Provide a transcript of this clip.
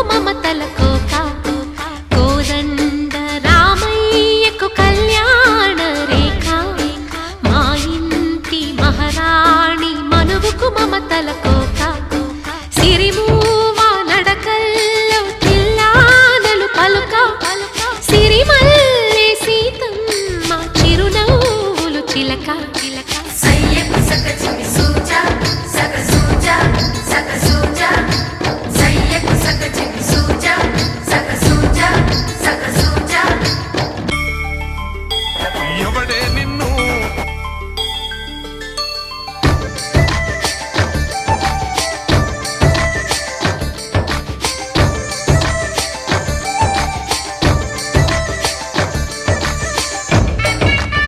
మమతల కోక కోదండ రామయ్యకు కళ్యాణ రేఖ మా ఇంటి మహారాణి మనువుకు మమతల కోక సిరిమూవ నడకల్లో చిల్లానలు పలుక సిరిమల్లె సీతమ్మ చిరునవ్వులు చిలక